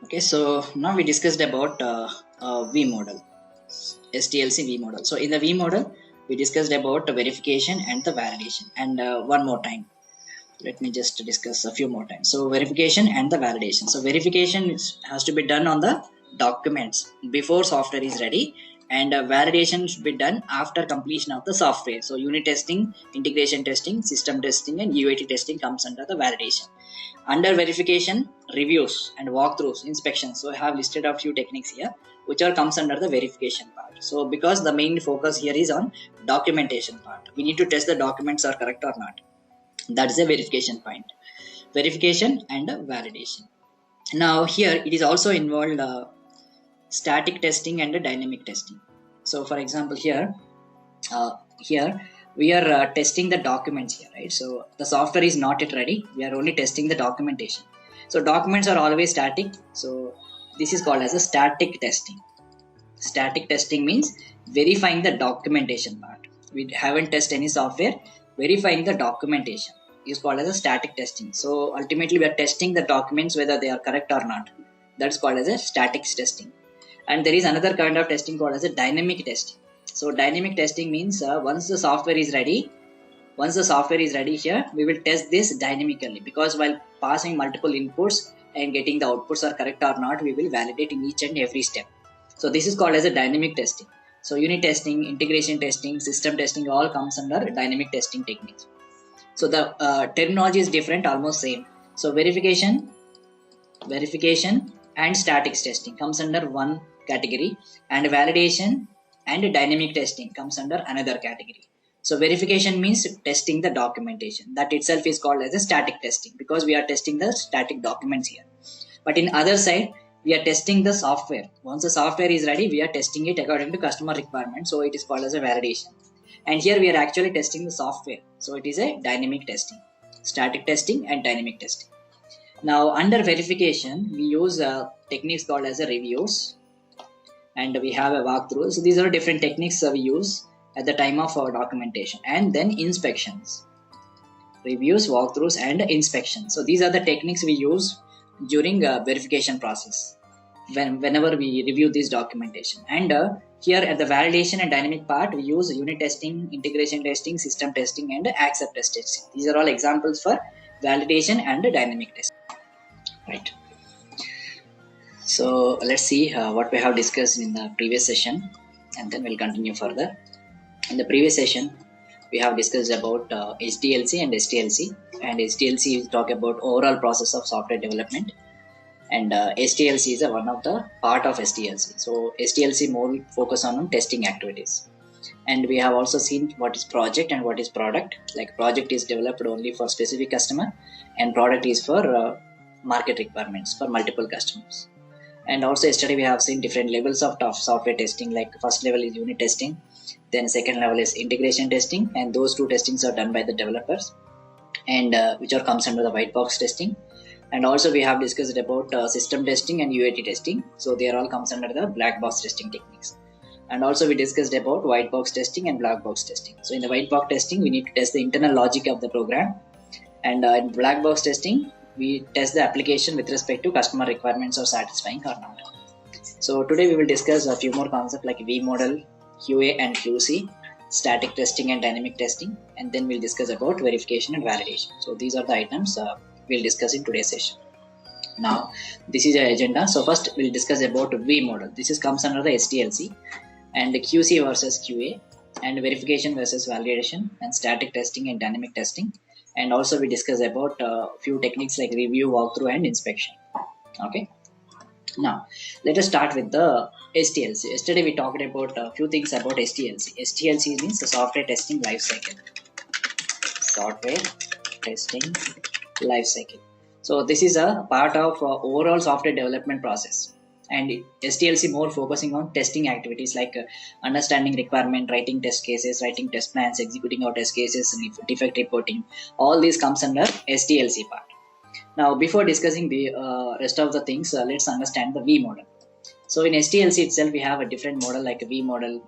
Okay, so now we discussed about V model, STLC V model. So in the V model, we discussed about the verification and the validation. And one more time, let me just discuss a few more times. So verification and the validation. So verification has to be done on the documents before software is ready, and validation should be done after completion of the software. So unit testing, integration testing, system testing, and UAT testing comes under the validation. Under verification, reviews and walkthroughs, inspections. So I have listed a few techniques here, which are comes under the verification part. So because the main focus here is on documentation part, we need to test the documents are correct or not. That is a verification point. Verification and validation. Now here it is also involved static testing and dynamic testing. So for example here we are testing the documents here, right? So the software is not yet ready, we are only testing the documentation. So documents are always static, so this is called as a static testing. Static testing means verifying the documentation part. We haven't tested any software, verifying the documentation is called as a static testing. So ultimately we are testing the documents whether they are correct or not. That's called as a static testing. And there is another kind of testing called as a dynamic testing. So dynamic testing means once the software is ready here, we will test this dynamically, because while passing multiple inputs and getting the outputs are correct or not, we will validate in each and every step. So this is called as a dynamic testing. So unit testing, integration testing, system testing all comes under dynamic testing techniques. So the terminology is different, almost same. So verification and static testing comes under one category, and validation and dynamic testing comes under another category. So verification means testing the documentation, that itself is called as a static testing, because we are testing the static documents here. But in other side, we are testing the software. Once the software is ready, we are testing it according to customer requirement, so it is called as a validation. And here we are actually testing the software, so it is a dynamic testing. Static testing and dynamic testing. Now under verification, we use techniques called as a reviews, and we have a walkthrough. So these are different techniques we use at the time of our documentation. And then inspections, reviews, walkthroughs, and inspections. So these are the techniques we use during verification process whenever we review this documentation. And here at the validation and dynamic part, we use unit testing, integration testing, system testing, and acceptance testing. These are all examples for validation and dynamic testing, right? So let's see what we have discussed in the previous session, and then we'll continue further. In the previous session, we have discussed about HDLC and STLC. And HDLC is talk about overall process of software development, and STLC is one of the part of STLC. So STLC more focus on testing activities. And we have also seen what is project and what is product. Like project is developed only for specific customer, and product is for market requirements for multiple customers. And also yesterday we have seen different levels of software testing. Like first level is unit testing, then second level is integration testing, and those two testings are done by the developers, and which are comes under the white box testing. And also we have discussed about system testing and UAT testing, so they are all comes under the black box testing techniques. And also we discussed about white box testing and black box testing. So in the white box testing, we need to test the internal logic of the program, and in black box testing, we test the application with respect to customer requirements are satisfying or not. So today we will discuss a few more concepts like V model, QA and QC, static testing and dynamic testing, and then we'll discuss about verification and validation. So these are the items we'll discuss in today's session. Now this is the agenda. So first we'll discuss about V model. This is comes under the STLC, and QC versus QA, and verification versus validation, and static testing and dynamic testing. And also we discuss about few techniques like review, walkthrough, and inspection. Okay. Now let us start with the STLC. Yesterday we talked about a few things about STLC. STLC means the software testing life cycle. Software testing life cycle. So this is a part of overall software development process. And STLC more focusing on testing activities like understanding requirement, writing test cases, writing test plans, executing our test cases, defect reporting. All these comes under STLC part. Now before discussing the rest of the things, let's understand the V model. So in STLC itself, we have a different model like a V model,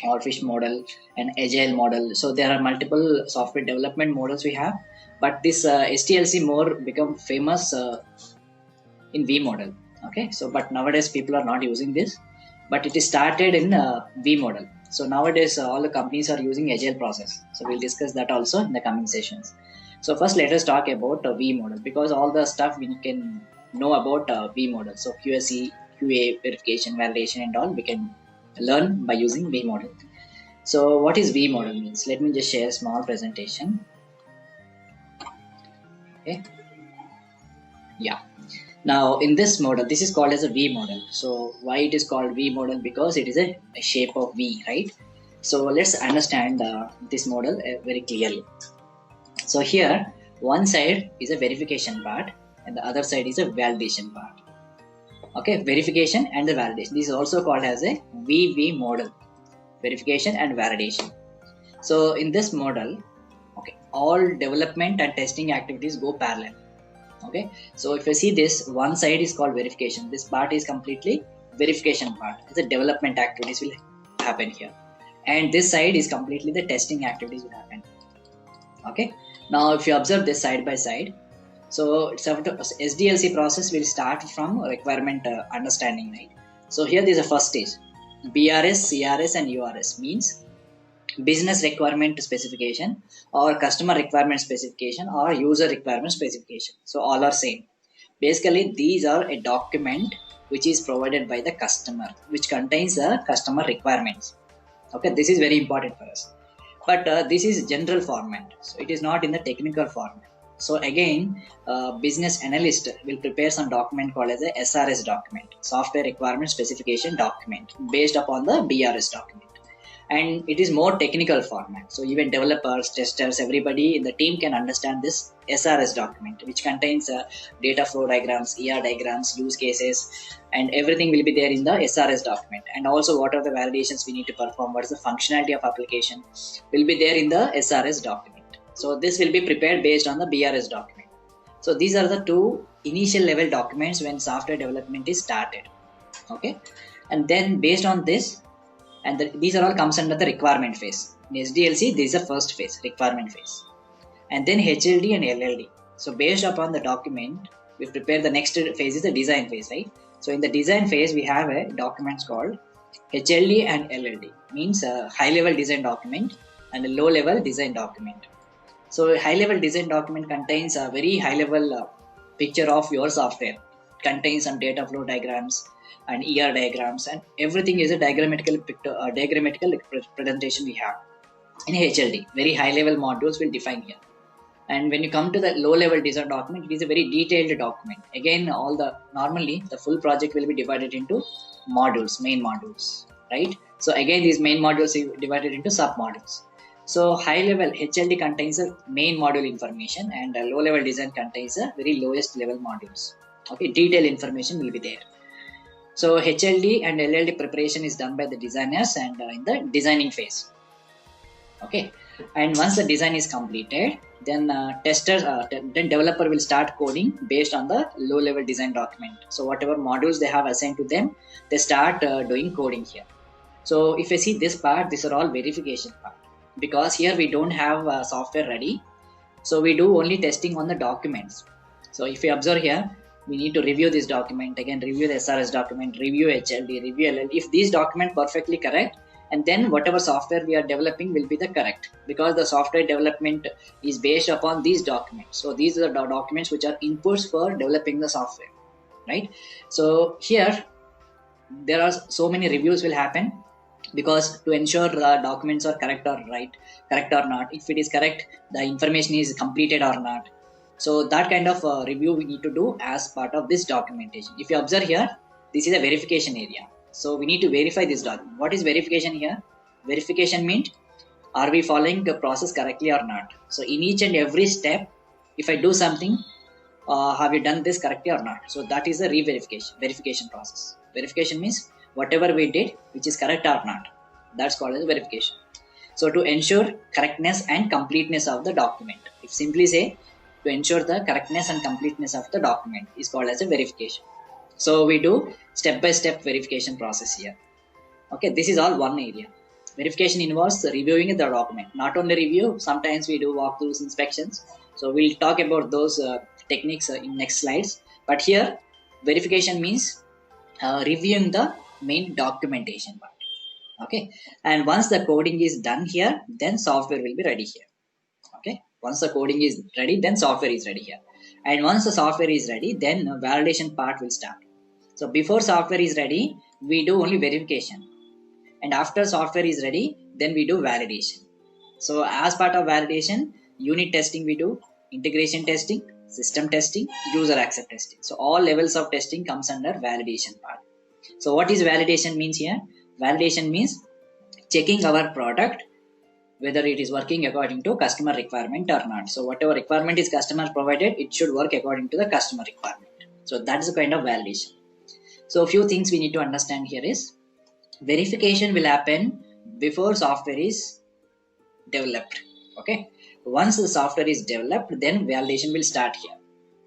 or fish model, and agile model. So there are multiple software development models we have, but this STLC more become famous in V model. Okay, so but nowadays people are not using this, but it is started in V model. So nowadays all the companies are using agile process. So we'll discuss that also in the coming sessions. So first let us talk about V model, because all the stuff we can know about V model. So QSE, QA, verification, validation and all we can learn by using V model. So what is V model means? Let me just share a small presentation. Okay. Yeah. Now in this model, this is called as a V model. So why it is called V model? Because it is a shape of V, right? So let's understand this model very clearly. So here, one side is a verification part and the other side is a validation part. Okay, verification and the validation. This is also called as a VV model, verification and validation. So in this model, okay, all development and testing activities go parallel. Okay, so if you see this, one side is called verification. This part is completely verification part. The development activities will happen here, and this side is completely the testing activities will happen. Okay, now if you observe this side by side, so it's SDLC process will start from requirement understanding, right? So here there is a first stage, BRS, CRS and URS means business requirement specification or customer requirement specification or user requirement specification. So all are same. Basically these are a document which is provided by the customer, which contains the customer requirements. Okay, this is very important for us, but this is general format, so it is not in the technical format. So again, business analyst will prepare some document called as a SRS document, software requirement specification document, based upon the BRS document, and it is more technical format. So even developers, testers, everybody in the team can understand this SRS document, which contains data flow diagrams, ER diagrams, use cases, and everything will be there in the SRS document. And also what are the validations we need to perform, what is the functionality of application will be there in the SRS document. So this will be prepared based on the BRS document. So these are the two initial level documents when software development is started. Okay, and then based on this, and these are all comes under the requirement phase. In SDLC, this is the first phase, requirement phase, and then HLD and LLD. So based upon the document, we prepare the next phase is the design phase, right? So in the design phase, we have a documents called HLD and LLD, means a high level design document and a low level design document. So a high level design document contains a very high level picture of your software, contains some data flow diagrams and ER diagrams, and everything is a diagrammatical presentation we have. In HLD, very high level modules will define here. And when you come to the low level design document, it is a very detailed document. Again, normally the full project will be divided into modules, main modules, right? So again, these main modules are divided into sub modules. So high level HLD contains a main module information, and low level design contains a very lowest level modules. Okay, detailed information will be there. So HLD and LLD preparation is done by the designers and in the designing phase. Okay, and once the design is completed, then then developer will start coding based on the low level design document. So whatever modules they have assigned to them, they start doing coding here. So if I see this part, these are all verification part, because here we don't have software ready. So we do only testing on the documents. So if you observe here, we need to review this document, again review the SRS document, review HLD, review LLD. If these document perfectly correct, and then whatever software we are developing will be the correct, because the software development is based upon these documents. So these are the documents which are inputs for developing the software, right? So here there are so many reviews will happen, because to ensure the documents are correct or not, if it is correct, the information is completed or not. So that kind of review we need to do as part of this documentation. If you observe here, this is a verification area. So we need to verify this document. What is verification here? Verification means, are we following the process correctly or not? So in each and every step, if I do something, have you done this correctly or not? So that is the verification process. Verification means whatever we did, which is correct or not. That's called as verification. So to ensure correctness and completeness of the document, if simply say, to ensure the correctness and completeness of the document is called as a verification. So we do step-by-step verification process here. Okay, this is all one area. Verification involves reviewing the document. Not only review, sometimes we do walkthroughs, inspections. So we'll talk about those techniques in next slides. But here, verification means reviewing the main documentation part. Okay, and once the coding is done here, then software will be ready here. Okay, once the coding is ready, then software is ready here, and once the software is ready, then validation part will start. So before software is ready, we do only verification, and after software is ready, then we do validation. So as part of validation, unit testing we do, integration testing, system testing, user accept testing. So all levels of testing comes under validation part. So what is validation means here? Validation means checking our product whether it is working according to customer requirement or not. So whatever requirement is customer provided, it should work according to the customer requirement. So that is a kind of validation. So a few things we need to understand here is verification will happen before software is developed. Okay, once the software is developed, then validation will start here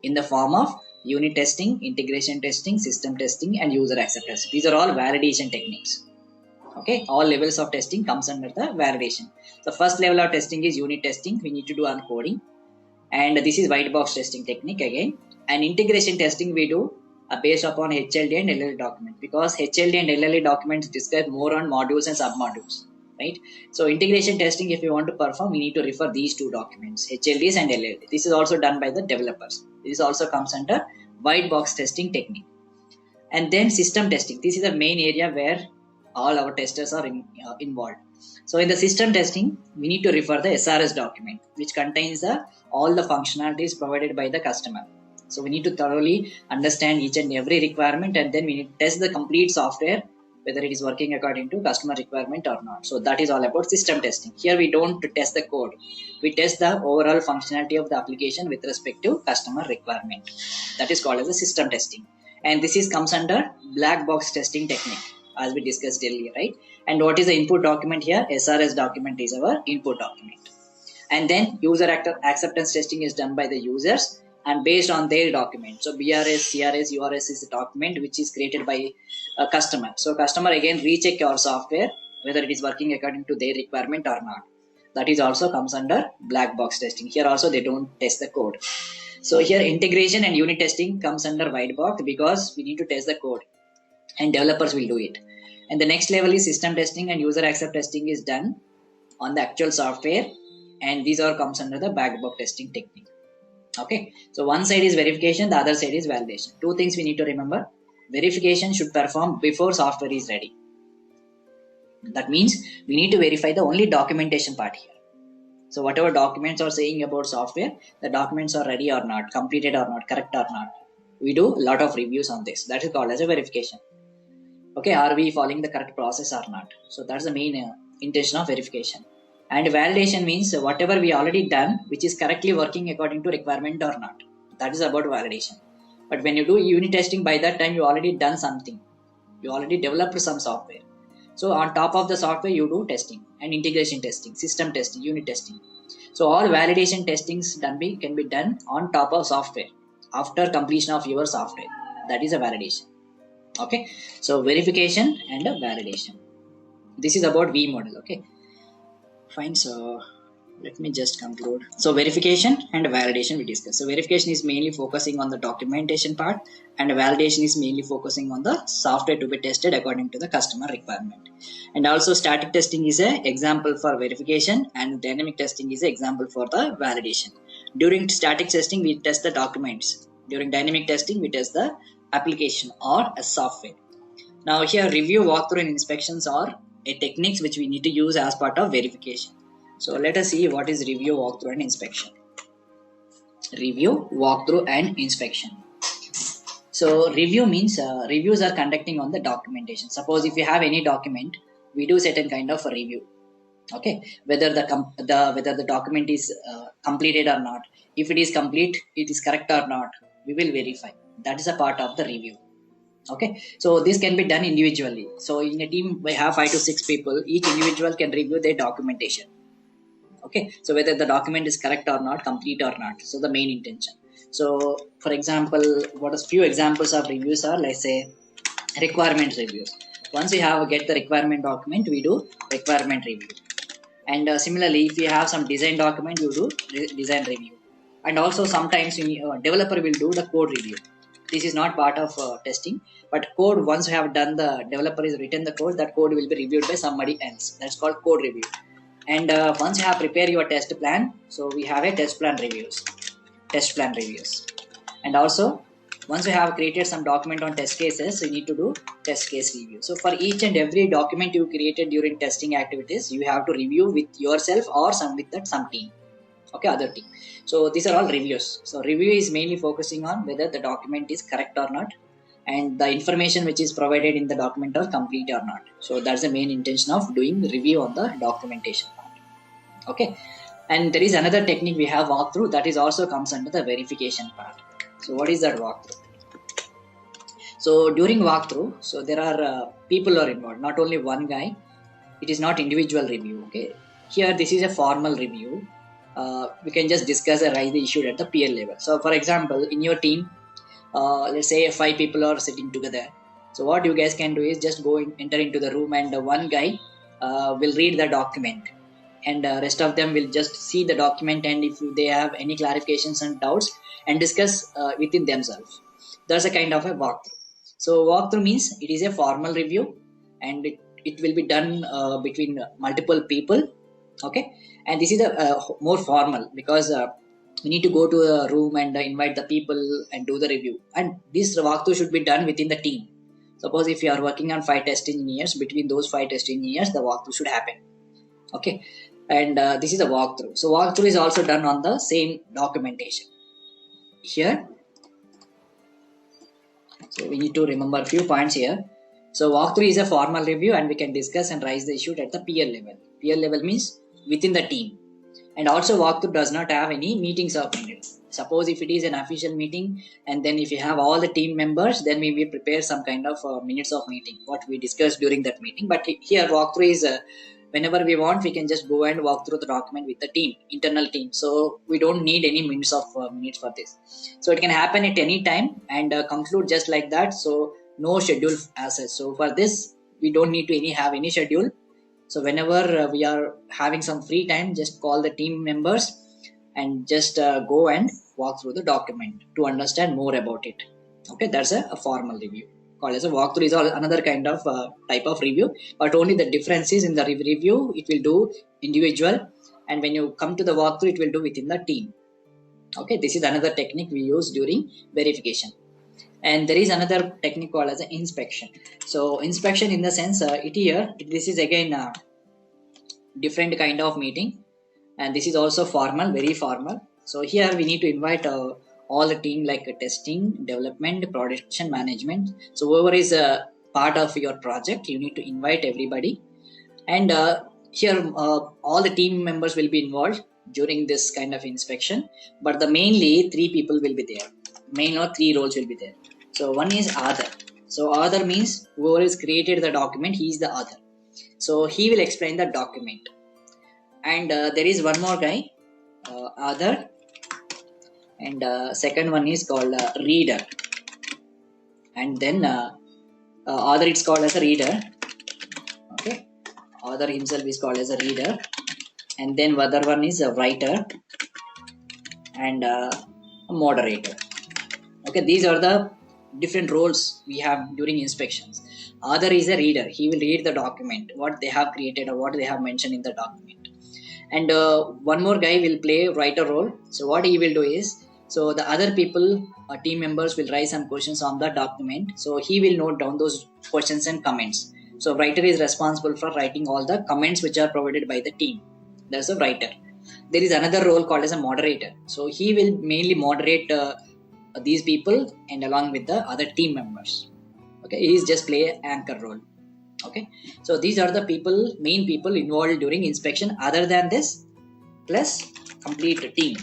in the form of unit testing, integration testing, system testing, and user acceptance. These are all validation techniques. Okay, all levels of testing comes under the validation. The first level of testing is unit testing. We need to do on coding, and this is white box testing technique again. And integration testing we do based upon HLD and LLD document, because HLD and LLD documents describe more on modules and submodules, right? So integration testing, if you want to perform, we need to refer these two documents, HLDs and LLD. This is also done by the developers. This also comes under white box testing technique. And then system testing. This is the main area where all our testers are involved. So in the system testing, we need to refer the SRS document, which contains all the functionalities provided by the customer. So we need to thoroughly understand each and every requirement, and then we need to test the complete software whether it is working according to customer requirement or not. So that is all about system testing. Here we don't test the code, we test the overall functionality of the application with respect to customer requirement. That is called as a system testing, and this is comes under black box testing technique, as we discussed earlier, right? And what is the input document here? SRS document is our input document. And then user acceptance testing is done by the users and based on their document. So BRS, CRS, URS is the document which is created by a customer. So customer again recheck your software whether it is working according to their requirement or not. That is also comes under black box testing. Here also they don't test the code. So here integration and unit testing comes under white box, because we need to test the code and developers will do it. And the next level is system testing and user accept testing is done on the actual software, and these all comes under the black box testing technique. Okay, so one side is verification, the other side is validation. Two things we need to remember: verification should perform before software is ready. That means we need to verify the only documentation part here. So whatever documents are saying about software, the documents are ready or not, completed or not, correct or not, we do a lot of reviews on this. That is called as a verification. Okay, are we following the correct process or not? So that's the main intention of verification. And validation means whatever we already done, which is correctly working according to requirement or not. That is about validation. But when you do unit testing, by that time you already done something. You already developed some software. So on top of the software, you do testing and integration testing, system testing, unit testing. So all validation testings can be done on top of software after completion of your software. That is a validation. Okay, so verification and a validation. This is about V model. Okay, fine. So let me just conclude. So verification and validation we discussed. So verification is mainly focusing on the documentation part, and validation is mainly focusing on the software to be tested according to the customer requirement. And also static testing is an example for verification, and dynamic testing is an example for the validation. During static testing, we test the documents. During dynamic testing, we test the application or a software. Now here review, walkthrough and inspections are techniques which we need to use as part of verification. So let us see what is review, walkthrough and inspection. Review, walkthrough and inspection. So review means reviews are conducting on the documentation. Suppose if you have any document, we do certain kind of a review. Okay, whether the document is completed or not. If it is complete, it is correct or not, we will verify. That is a part of the review. Okay, so this can be done individually. So in a team we have 5 to 6 people, each individual can review their documentation. Okay, so whether the document is correct or not, complete or not. So the main intention. So for example, what is few examples of reviews are, let's say requirement reviews. Once we get the requirement document, we do requirement review. And similarly, if you have some design document, you do design review. And also sometimes developer will do the code review. This is not part of testing, but code, once you have done, the developer is written the code, that code will be reviewed by somebody else. That's called code review. And once you have prepared your test plan, so we have a test plan reviews. And also, once you have created some document on test cases, you need to do test case review. So for each and every document you created during testing activities, you have to review with yourself or some team, okay, other team. So these are all reviews. So review is mainly focusing on whether the document is correct or not, and the information which is provided in the document are complete or not. So that's the main intention of doing review on the documentation part. Okay, and there is another technique we have walkthrough, that is also comes under the verification part. So what is that walkthrough? So during walkthrough, so there are people are involved, not only one guy. It is not individual review. Okay, here this is a formal review. We can just discuss and raise the issue at the peer level. So for example, in your team, let's say 5 people are sitting together. So what you guys can do is just enter into the room, and one guy will read the document, and rest of them will just see the document, and if they have any clarifications and doubts, and discuss within themselves. That's a kind of a walkthrough. So walkthrough means it is a formal review, and it will be done between multiple people. Okay, and this is a more formal, because we need to go to a room and invite the people and do the review, and this walkthrough should be done within the team. Suppose if you are working on 5 test engineers, between those 5 test engineers the walkthrough should happen. Okay, and this is a walkthrough. So walkthrough is also done on the same documentation here. So we need to remember a few points here. So walkthrough is a formal review, and we can discuss and raise the issue at the peer level. Peer level means within the team. And also walkthrough does not have any meetings of minutes. Suppose if it is an official meeting, and then if you have all the team members, then we will prepare some kind of minutes of meeting, what we discussed during that meeting. But here walkthrough is whenever we want, we can just go and walk through the document with the team, internal team. So we don't need any minutes for this. So it can happen at any time and conclude just like that. So no schedule as such. So for this, we don't need to have any schedule. So whenever we are having some free time, just call the team members and just go and walk through the document to understand more about it. Okay, that's a formal review. Called as a walkthrough is another kind of type of review, but only the difference is in the review it will do individual, and when you come to the walkthrough it will do within the team. Okay, this is another technique we use during verification. And there is another technique called as an inspection. So inspection in the sense this is again a different kind of meeting, and this is also formal, very formal. So here we need to invite all the team, like testing, development, production management. So whoever is a part of your project, you need to invite everybody, and here all the team members will be involved during this kind of inspection, but the mainly 3 people will be there. Main or 3 roles will be there. So one is author. So author means whoever has created the document, he is the author. So he will explain the document. And there is one more guy, author, and second one is called reader. And then author it's called as a reader. Okay, author himself is called as a reader. And then other one is a writer and a moderator. Okay, these are the different roles we have during inspections. Author is a reader. He will read the document, what they have created or what they have mentioned in the document. And one more guy will play writer role. So what he will do is, so the other people, team members will write some questions on the document. So he will note down those questions and comments. So writer is responsible for writing all the comments which are provided by the team. That's a writer. There is another role called as a moderator. So he will mainly moderate these people and along with the other team members. Okay, he is just play anchor role. Okay, so these are the main people involved during inspection. Other than this, plus complete team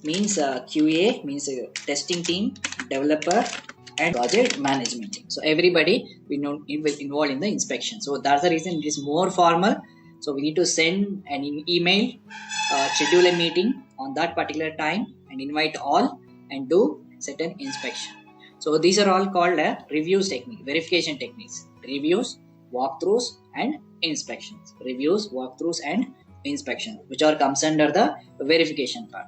means QA means testing team, developer, and project management team. So everybody we know involved in the inspection. So that's the reason it is more formal. So we need to send an email, schedule a meeting on that particular time, and invite all and do certain inspection. So these are all called reviews technique, verification techniques. Reviews, walkthroughs, and inspections. Reviews, walkthroughs, and inspections, which comes under the verification part.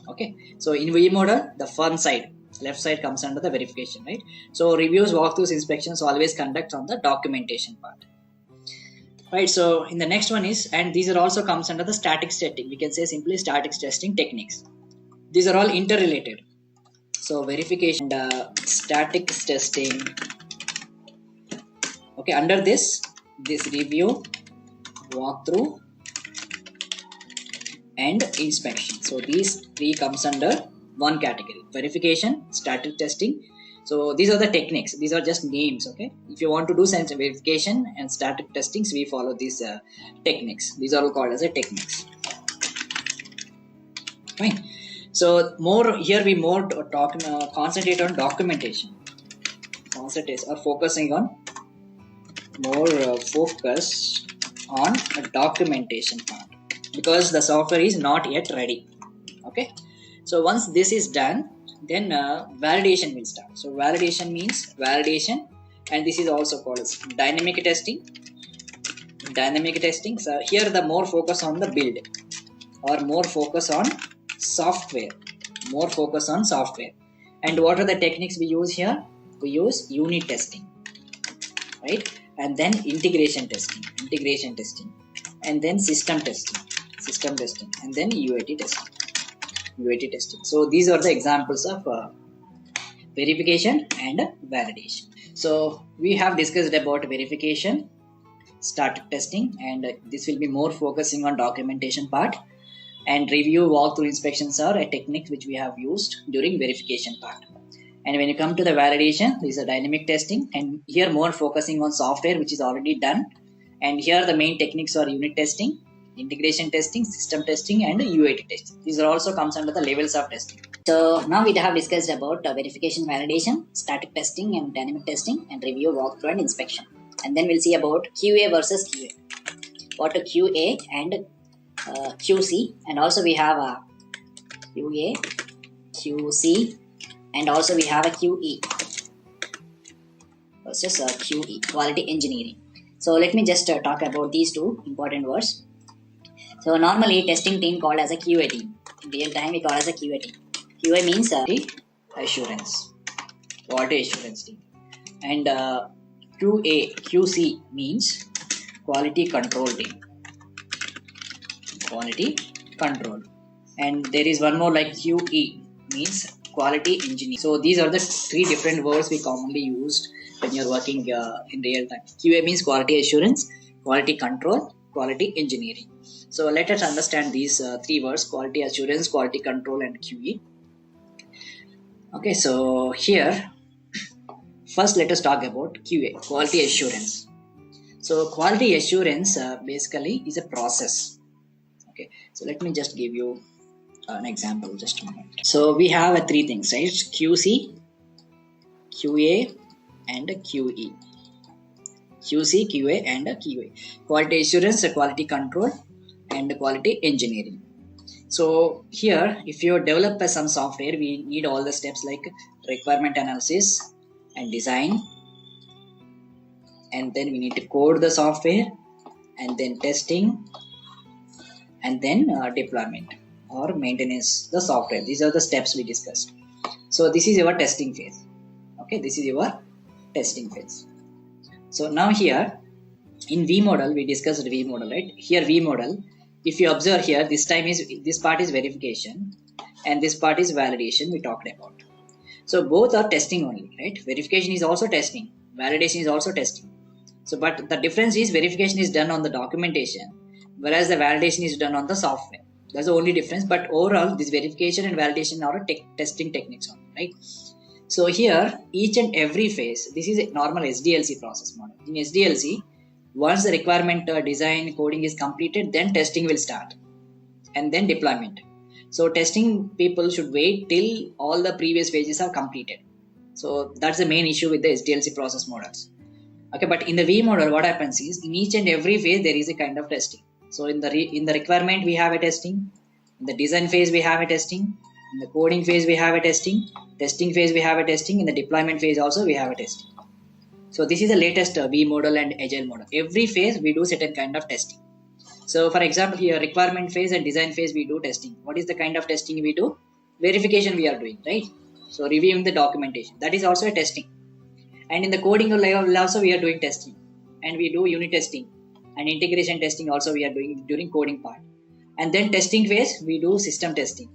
Okay. So in V model, the fun side. left side comes under the verification, right? So reviews, walkthroughs, inspections always conduct on the documentation part, right? So in the next one is, and these are also comes under the statics testing. We can say simply statics testing techniques. These are all interrelated. So verification and statics testing. Okay, under this review, walkthrough, and inspection. So these three comes under one category: verification, static testing. So these are the techniques. These are just names. Okay, if you want to do science verification and static testings, we follow these techniques. These are all called as a techniques. Fine. So more here we more talk concentrate on documentation. Concentrate or focusing on more focus on a documentation part, because the software is not yet ready. Okay, so once this is done, then validation will start. So validation means validation, and this is also called as dynamic testing. So here the more focus on the build, or more focus on software. And what are the techniques we use here? We use unit testing, right? And then integration testing, and then system testing, and then UAT testing. So these are the examples of verification and validation. So we have discussed about verification, static testing, and this will be more focusing on documentation part. And review, walkthrough, inspections are a technique which we have used during verification part. And when you come to the validation, this is a dynamic testing, and here more focusing on software which is already done. And here the main techniques are unit testing, integration testing, system testing, and UAT testing. These are also comes under the levels of testing. So now we have discussed about verification, validation, static testing, and dynamic testing, and review, walkthrough, and inspection. And then we'll see about QA versus QA. What a QA and QC, and also we have a QA, QC, and also we have a QE versus QE, quality engineering. So let me just talk about these two important words. So normally testing team called as a QA team. In real time we call as a QA team. QA means quality assurance team, and QC means quality control team. And there is one more like QE means quality engineering. So these are the three different words we commonly used when you're working in real time. QA means quality assurance, quality control, quality engineering. So let us understand these three words: quality assurance, quality control, and QE. Okay, so here first let us talk about QA, quality assurance. So quality assurance basically is a process. Okay, so let me just give you an example, just a moment. So we have three things, right? QC, QA, and QE. QC, QA, and QA. Quality assurance, quality control, and quality engineering. So here, if you develop some software, we need all the steps like requirement analysis and design, and then we need to code the software, and then testing, and then deployment or maintenance the software. These are the steps we discussed. So this is your testing phase. Okay, this is your testing phase. So now here in V model, we discussed V model, right? Here V model, if you observe here, this part is verification and this part is validation we talked about. So both are testing only, right? Verification is also testing, validation is also testing. So but the difference is verification is done on the documentation, whereas the validation is done on the software. That's the only difference. But overall, this verification and validation are testing techniques only, right? So here, each and every phase, this is a normal SDLC process model. In SDLC, once the requirement design coding is completed, then testing will start, and then deployment. So testing people should wait till all the previous phases are completed. So that's the main issue with the SDLC process models. Okay, but in the V model, what happens is in each and every phase there is a kind of testing. So in the requirement we have a testing, in the design phase we have a testing, in the coding phase we have a testing phase we have a testing, in the deployment phase also we have a testing. So this is the latest V model and Agile model. Every phase we do certain kind of testing. So for example here, requirement phase and design phase we do testing. What is the kind of testing we do? Verification we are doing, right? So reviewing the documentation, that is also a testing. And in the coding level also we are doing testing, and we do unit testing and integration testing also we are doing during coding part. And then testing phase we do system testing,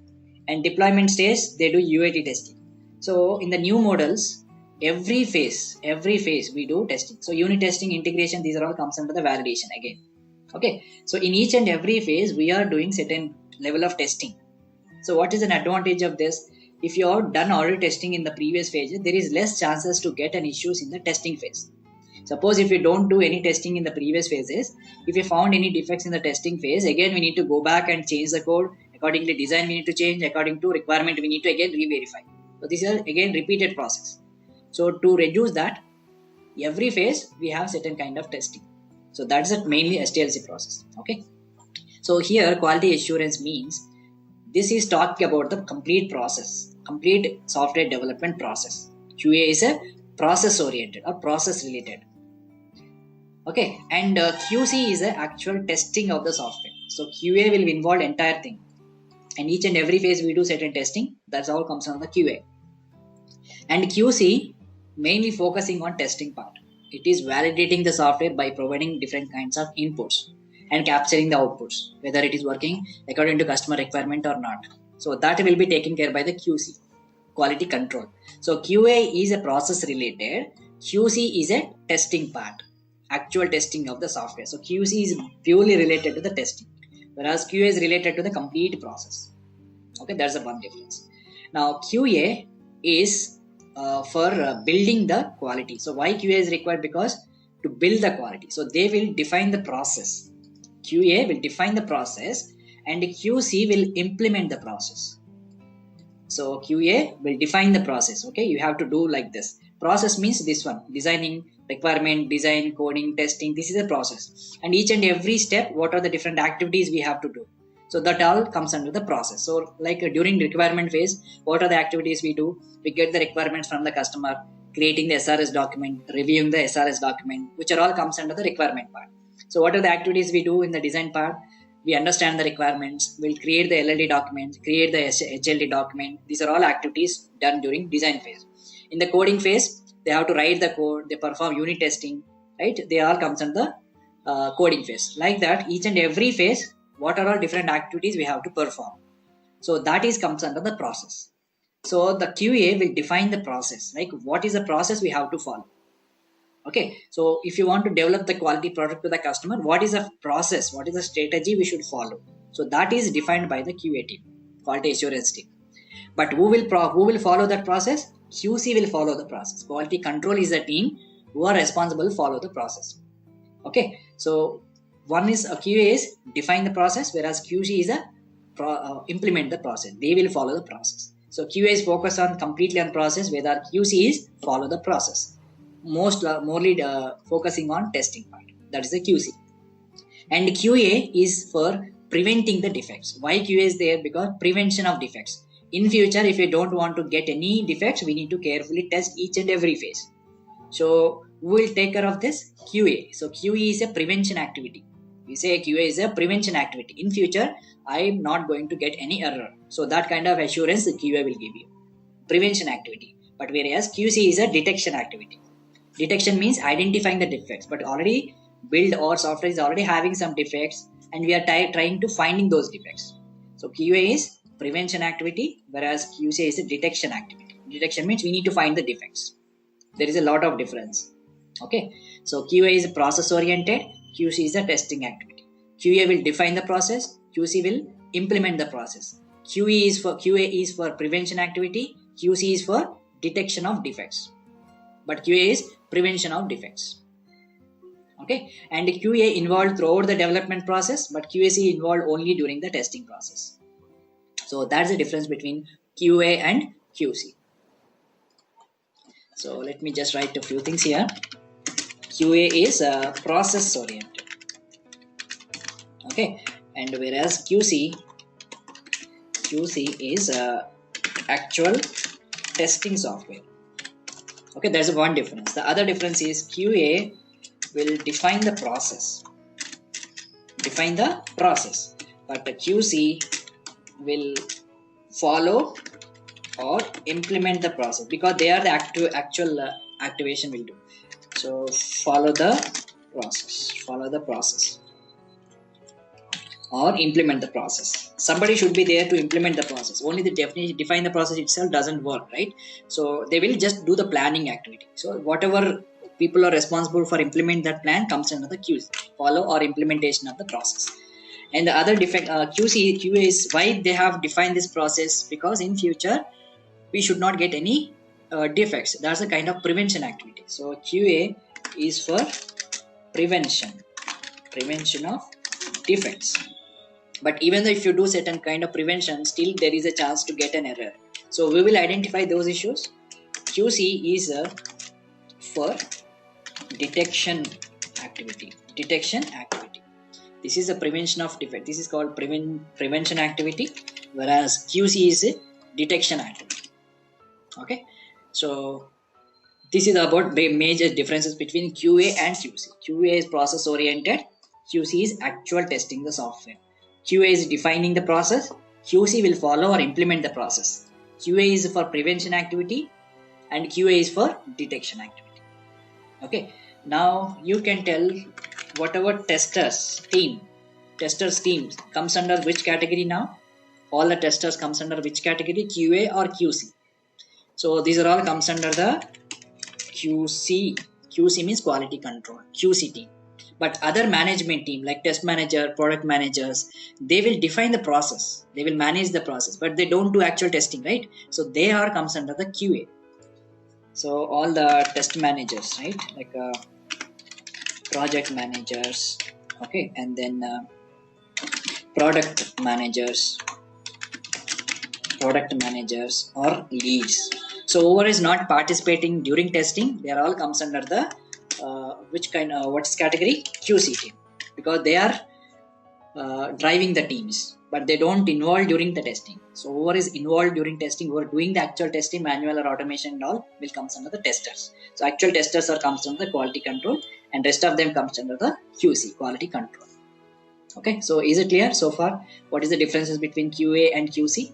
and deployment stage they do UAT testing. So in the new models, every phase we do testing. So unit testing, integration, these are all comes under the validation again. Okay, so in each and every phase we are doing certain level of testing. So what is an advantage of this? If you have done already testing in the previous phase, there is less chances to get an issues in the testing phase. Suppose if you don't do any testing in the previous phases, if you found any defects in the testing phase, again we need to go back and change the code. According to design we need to change, according to requirement we need to again re-verify. So this is again repeated process. So to reduce that, every phase we have certain kind of testing. So that's it, mainly SDLC process. Okay. So here quality assurance means this is talking about the complete process, complete software development process. QA is a process oriented or process related. Okay, and QC is the actual testing of the software. So QA will involve entire thing, and each and every phase we do certain testing. That's all comes on the QA. And QC mainly focusing on testing part. It is validating the software by providing different kinds of inputs and capturing the outputs, whether it is working according to customer requirement or not. So that will be taken care by the QC, quality control. So QA is a process related, QC is a testing part, actual testing of the software. So QC is purely related to the testing, whereas QA is related to the complete process. Okay, that's the one difference. Now QA is for building the quality. So why QA is required? Because to build the quality. So they will define the process. QA will define the process and QC will implement the process. So QA will define the process. Okay, you have to do like this. Process means this one: designing, requirement, design, coding, testing. This is a process, and each and every step, what are the different activities we have to do. So that all comes under the process. So like during requirement phase, what are the activities we do? We get the requirements from the customer, creating the SRS document, reviewing the SRS document, which are all comes under the requirement part. So what are the activities we do in the design part? We understand the requirements, we'll create the LLD document, create the HLD document. These are all activities done during design phase. In the coding phase, they have to write the code, they perform unit testing, right? They all comes under the coding phase. Like that, each and every phase, what are all different activities we have to perform. So that is comes under the process. So the QA will define the process, like what is the process we have to follow. Okay, so if you want to develop the quality product to the customer, what is the process, what is the strategy we should follow? So that is defined by the QA team, quality assurance team. But who will follow that process? QC will follow the process. Quality control is the team who are responsible to follow the process. Okay, so one is a QA is define the process, whereas QC is a implement the process. They will follow the process. So QA is focused on completely on process, whether QC is follow the process. Morely focusing on testing part. That is the QC. And QA is for preventing the defects. Why QA is there? Because prevention of defects. In future, if you don't want to get any defects, we need to carefully test each and every phase. So we will take care of this QA. So QA is a prevention activity. We say QA is a prevention activity. In future, I am not going to get any error. So that kind of assurance the QA will give you. Prevention activity. But whereas QC is a detection activity. Detection means identifying the defects, but already build or software is already having some defects and we are trying to finding those defects. So QA is prevention activity, whereas QC is a detection activity. Detection means we need to find the defects. There is a lot of difference. Okay, so QA is process oriented, QC is a testing activity. QA will define the process, QC will implement the process. QA is for prevention activity, QC is for detection of defects. But QA is prevention of defects. Okay, and QA involved throughout the development process, but QAC involved only during the testing process. So that's the difference between QA and QC. So let me just write a few things here. QA is process oriented. Okay, and whereas QC is actual testing software. Okay, there's one difference. The other difference is QA will define the process, but the QC will follow or implement the process, because they are the actual activation will do. So follow the process or implement the process. Somebody should be there to implement the process. Only the define the process itself doesn't work, right? So they will just do the planning activity. So whatever people are responsible for implement that plan comes under the QC, follow or implementation of the process. And the other defect QA is why they have defined this process, because in future we should not get any defects. That's a kind of prevention activity. So QA is for prevention of defects. But even though if you do certain kind of prevention, still there is a chance to get an error. So we will identify those issues. QC is for detection activity. This is a prevention of defect. This is called prevention activity, whereas QC is a detection activity. Okay, so this is about the major differences between QA and QC. QA is process oriented. QC is actual testing the software. QA is defining the process. QC will follow or implement the process. QA is for prevention activity and QA is for detection activity. Okay, now you can tell whatever testers team comes under which category now? All the testers comes under which category? QA or QC? So these are all comes under the QC. QC means quality control, QC team. But other management team like test manager, product managers, they will define the process, they will manage the process, but they don't do actual testing, right? So they are comes under the QA. So all the test managers, right, like project managers, okay, and then product managers or leads. So whoever is not participating during testing, they are all comes under the what's category? QC team, because they are driving the teams, but they don't involve during the testing. So whoever is involved during testing, who are doing the actual testing, manual or automation and all, will comes under the testers. So actual testers are comes under the quality control, and rest of them comes under the QC, quality control. Okay, so is it clear so far? What is the differences between QA and QC?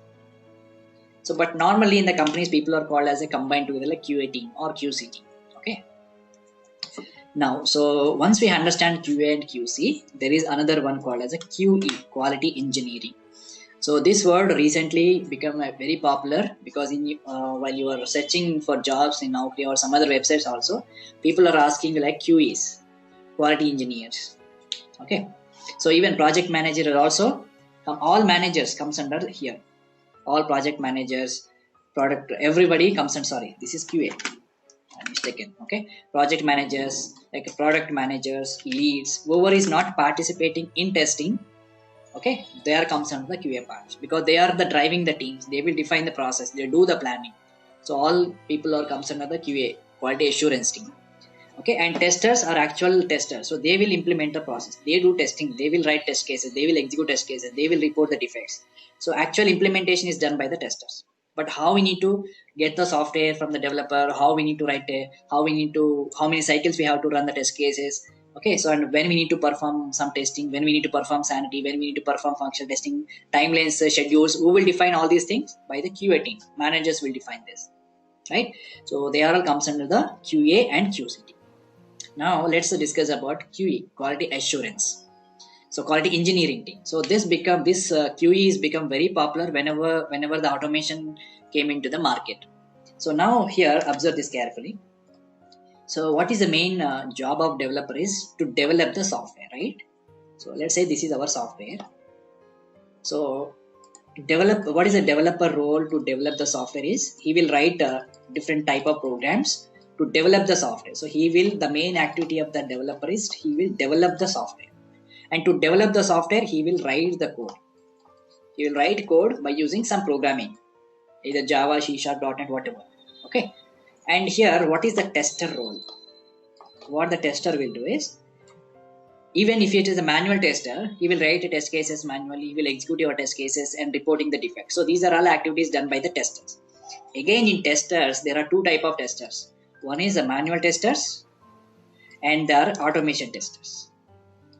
So, but normally in the companies, people are called as a combined together like QA team or QC team. Okay. Now, so once we understand QA and QC, there is another one called as a QE, quality engineering. So this word recently become very popular, because in while you are searching for jobs in Naukri or some other websites also, people are asking like QEs, quality engineers. Okay. So even project manager are also, all managers comes under here. All project managers, product, everybody comes in. Sorry, this is QA. I'm mistaken. Okay, project managers, like product managers, leads, whoever is not participating in testing, okay, there comes under the QA part, because they are the driving the teams. They will define the process. They do the planning. So all people are comes under the QA, quality assurance team. Okay, and testers are actual testers. So they will implement the process. They do testing. They will write test cases. They will execute test cases. They will report the defects. So actual implementation is done by the testers. But how we need to get the software from the developer, how we need to write how many cycles we have to run the test cases. Okay, so and when we need to perform some testing, when we need to perform sanity, when we need to perform functional testing, timelines, schedules, who will define all these things? By the QA team. Managers will define this, right? So they all comes under the QA and QC team. Now let's discuss about QE, quality assurance. So quality engineering team. So this QE is become very popular whenever the automation came into the market. So now here observe this carefully. So what is the main job of developer is to develop the software, right? So let's say this is our software. So what is the developer role to develop the software is he will write different type of programs to develop the software. So the main activity of the developer is he will develop the software, and to develop the software he will write the code. He will write code by using some programming, either Java, C#, .NET, whatever. Okay, and here what is the tester role? What the tester will do is, even if it is a manual tester, he will write test cases manually, he will execute your test cases and reporting the defects. So these are all activities done by the testers. Again, in testers there are two type of testers. One is the manual testers and there are automation testers,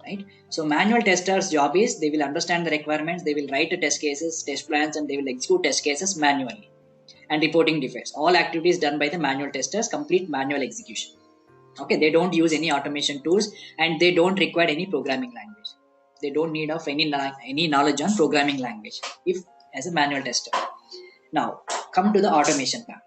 right? So manual testers job is they will understand the requirements, they will write the test cases, test plans, and they will execute test cases manually. and reporting defects. All activities done by the manual testers, complete manual execution. Okay, they don't use any automation tools and they don't require any programming language. They don't need of any knowledge on programming language if as a manual tester. Now come to the automation part.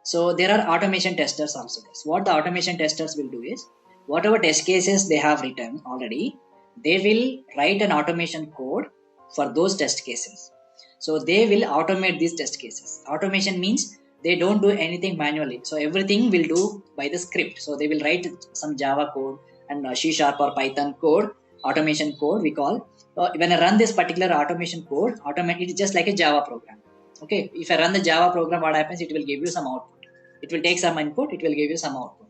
So there are automation testers also. What the automation testers will do is, whatever test cases they have written already, they will write an automation code for those test cases. So they will automate these test cases. Automation means they don't do anything manually. So everything will do by the script. So they will write some Java code and C# or Python code, automation code we call. When I run this particular automation code, it is just like a Java program. Okay, if I run the Java program, what happens? It will give you some output. It will take some input, it will give you some output.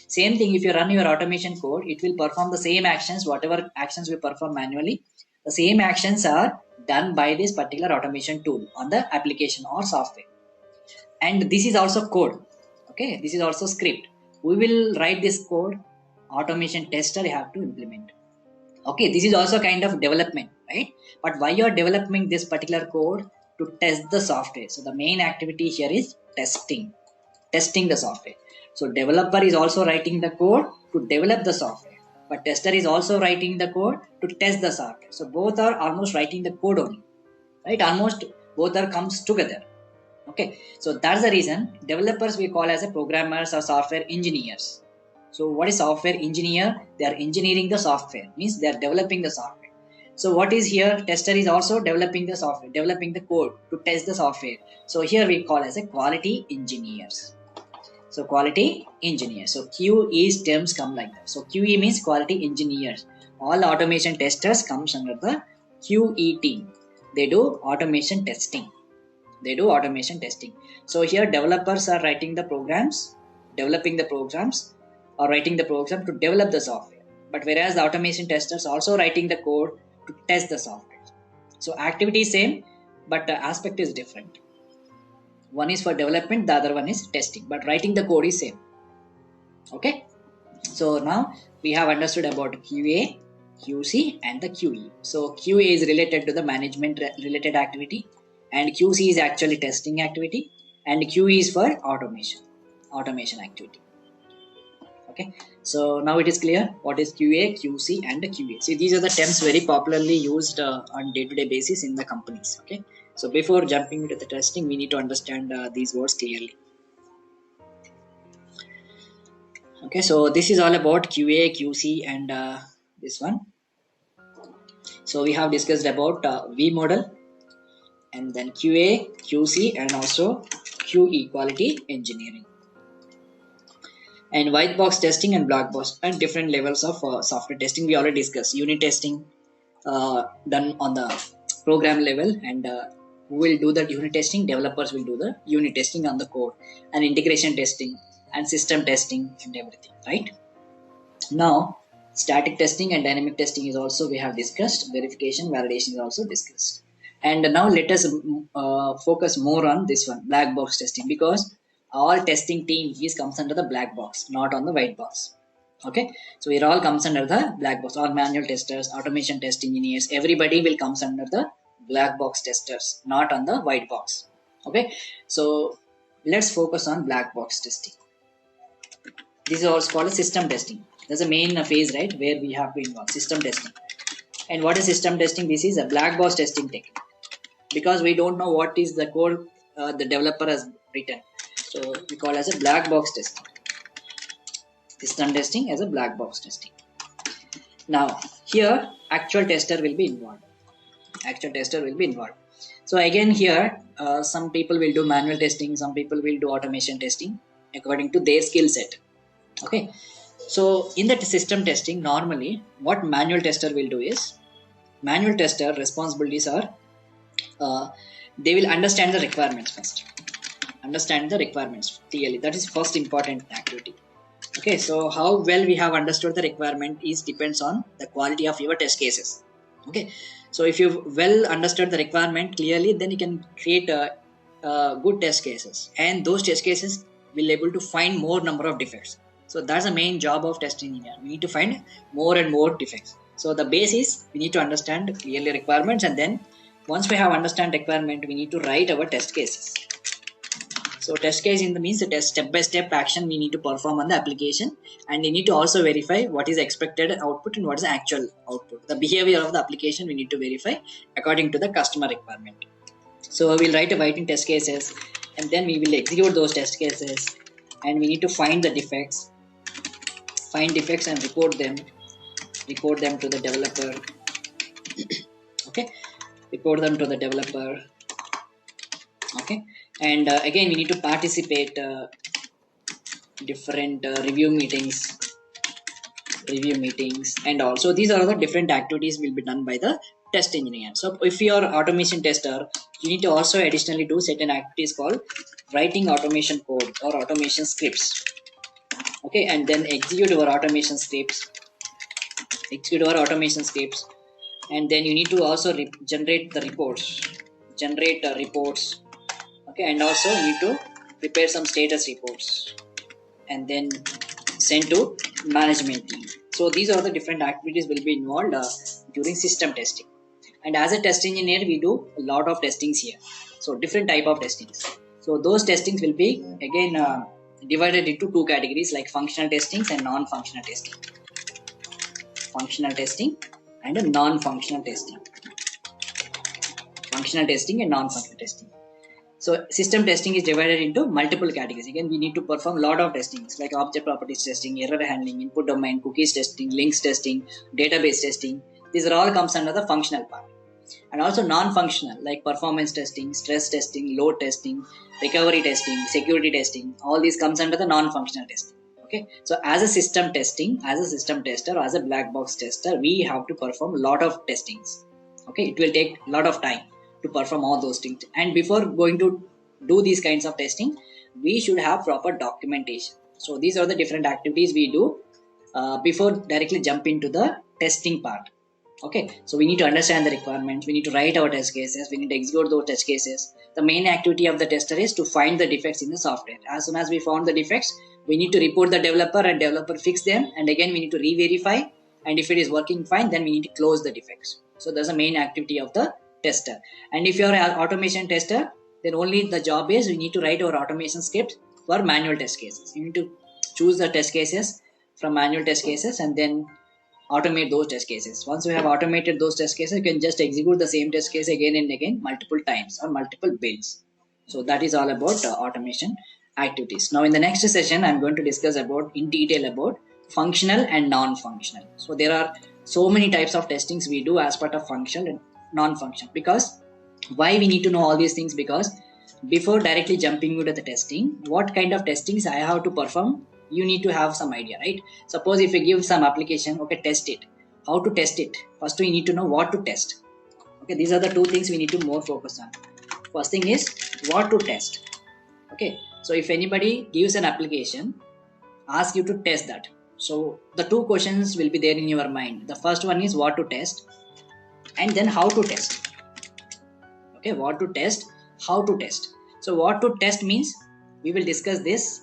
Same thing, if you run your automation code, it will perform the same actions, whatever actions we perform manually. The same actions are done by this particular automation tool on the application or software. And this is also code. Okay, this is also script. We will write this code, automation tester you have to implement. Okay, this is also kind of development, right? But why you are developing this particular code? To test the software. So the main activity here is testing the software. So developer is also writing the code to develop the software, but tester is also writing the code to test the software. So both are almost writing the code only, right? Almost both are comes together. Okay, so that's the reason developers we call as a programmers or software engineers. So what is software engineer? They are engineering the software, means they are developing the software. So what is here? Tester is also developing the software, developing the code to test the software. So here we call as a quality engineers. So quality engineer. So QE terms come like that. So QE means quality engineers. All automation testers comes under the QE team. They do automation testing. So here developers are writing the programs, developing the programs, or writing the program to develop the software. But whereas the automation testers also writing the code to test the software. So activity is same, but the aspect is different. One is for development, the other one is testing, but writing the code is same. Okay, so now we have understood about QA, QC and the QE. So QA is related to the management related activity, and QC is actually testing activity, and QE is for automation activity. Okay, so now it is clear what is QA, QC and the QA. See, these are the terms very popularly used on day-to-day basis in the companies. Okay, so before jumping into the testing, we need to understand these words clearly. Okay, so this is all about QA, QC and this one. So we have discussed about V model, and then QA, QC and also QE, quality engineering. And white box testing and black box and different levels of software testing we already discussed. Unit testing done on the program level, and who will do the unit testing? Developers will do the unit testing on the code, and integration testing and system testing and everything, right? Now static testing and dynamic testing is also we have discussed. Verification, validation is also discussed. And now let us focus more on this one, black box testing, because all testing team comes under the black box, not on the white box. Okay, so it all comes under the black box. All manual testers, automation test engineers, everybody will comes under the black box testers, not on the white box. Okay, so let's focus on black box testing. This is also called system testing. There's a main phase, right, where we have to involve system testing. And what is system testing? This is a black box testing technique, because we don't know what is the code the developer has written. So we call as a black box testing. System testing as a black box testing. Now here actual tester will be involved. So again here some people will do manual testing, some people will do automation testing according to their skill set. Okay, so in that system testing, normally what manual tester will do is, manual tester responsibilities are they will understand the requirements first. Understand the requirements clearly. That is first important activity. Okay, so how well we have understood the requirement is depends on the quality of your test cases. Okay, so if you well understood the requirement clearly, then you can create good test cases, and those test cases will able to find more number of defects. So that's the main job of test engineer. We need to find more and more defects. So the base is we need to understand clearly requirements, and then once we have understand requirement, we need to write our test cases. So test case in the means the test step-by-step action we need to perform on the application, and we need to also verify what is expected output and what is the actual output. The behavior of the application we need to verify according to the customer requirement. So we'll writing test cases, and then we will execute those test cases, and we need to find defects and report them to the developer. Okay, report them to the developer. Okay, and again we need to participate different review meetings, and also these are the different activities will be done by the test engineer. So if you are automation tester, you need to also additionally do certain activities called writing automation code or automation scripts. Okay, and then execute our automation scripts, and then you need to also generate reports. Okay, and also you need to prepare some status reports and then send to management team. So these are the different activities will be involved during system testing. And as a test engineer, we do a lot of testings here. So different type of testings. So those testings will be again divided into two categories, like functional testings and non-functional testing. Functional testing and non-functional testing. Functional testing and non-functional testing. So system testing is divided into multiple categories. Again, we need to perform a lot of testings like object properties testing, error handling, input domain, cookies testing, links testing, database testing. These are all comes under the functional part. And also non-functional like performance testing, stress testing, load testing, recovery testing, security testing. All these comes under the non-functional testing. Okay. So as a system tester, as a black box tester, we have to perform a lot of testings. Okay. It will take a lot of time to perform all those things, and before going to do these kinds of testing, we should have proper documentation. So these are the different activities we do before directly jump into the testing part. Okay, so we need to understand the requirements, we need to write our test cases, we need to execute those test cases. The main activity of the tester is to find the defects in the software. As soon as we found the defects, we need to report the developer, and developer fix them, and again we need to re-verify, and if it is working fine, then we need to close the defects. So that's the main activity of the tester. And if you are an automation tester, then only the job is we need to write our automation script for manual test cases. You need to choose the test cases from manual test cases and then automate those test cases. Once you have automated those test cases, you can just execute the same test case again and again multiple times or multiple builds. So that is all about automation activities. Now in the next session, I'm going to discuss about in detail about functional and non-functional. So there are so many types of testings we do as part of functional and non-functional. Because why we need to know all these things? Because before directly jumping into the testing, what kind of testings I have to perform, you need to have some idea, right? Suppose if you give some application, okay, test it. How to test it? First we need to know what to test. Okay, these are the two things we need to more focus on. First thing is what to test. Okay, so if anybody gives an application, ask you to test that. So the two questions will be there in your mind. The first one is what to test, and then how to test. Okay, what to test, how to test. So what to test means we will discuss this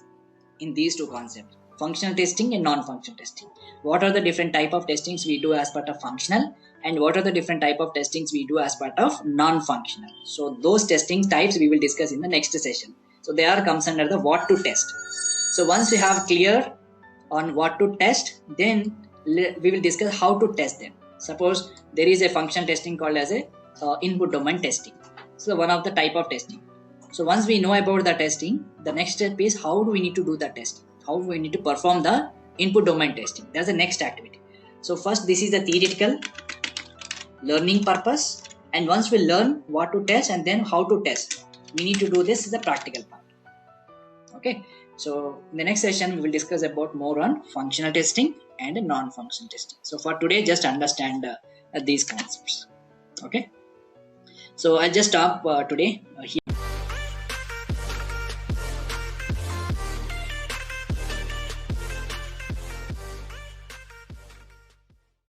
in these two concepts: functional testing and non-functional testing. What are the different type of testings we do as part of functional, and what are the different type of testings we do as part of non-functional? So those testing types we will discuss in the next session. So they are comes under the what to test. So once we have clear on what to test, then we will discuss how to test them. Suppose there is a functional testing called as a input domain testing. So one of the type of testing. So once we know about the testing, the next step is how do we need to do the testing? How we need to perform the input domain testing? That's the next activity. So first, this is the theoretical learning purpose, and once we learn what to test and then how to test, we need to do this is the practical part. Okay, so in the next session we will discuss about more on functional testing and non-functional testing. So for today, just understand these concepts. Okay, so I'll just stop today here.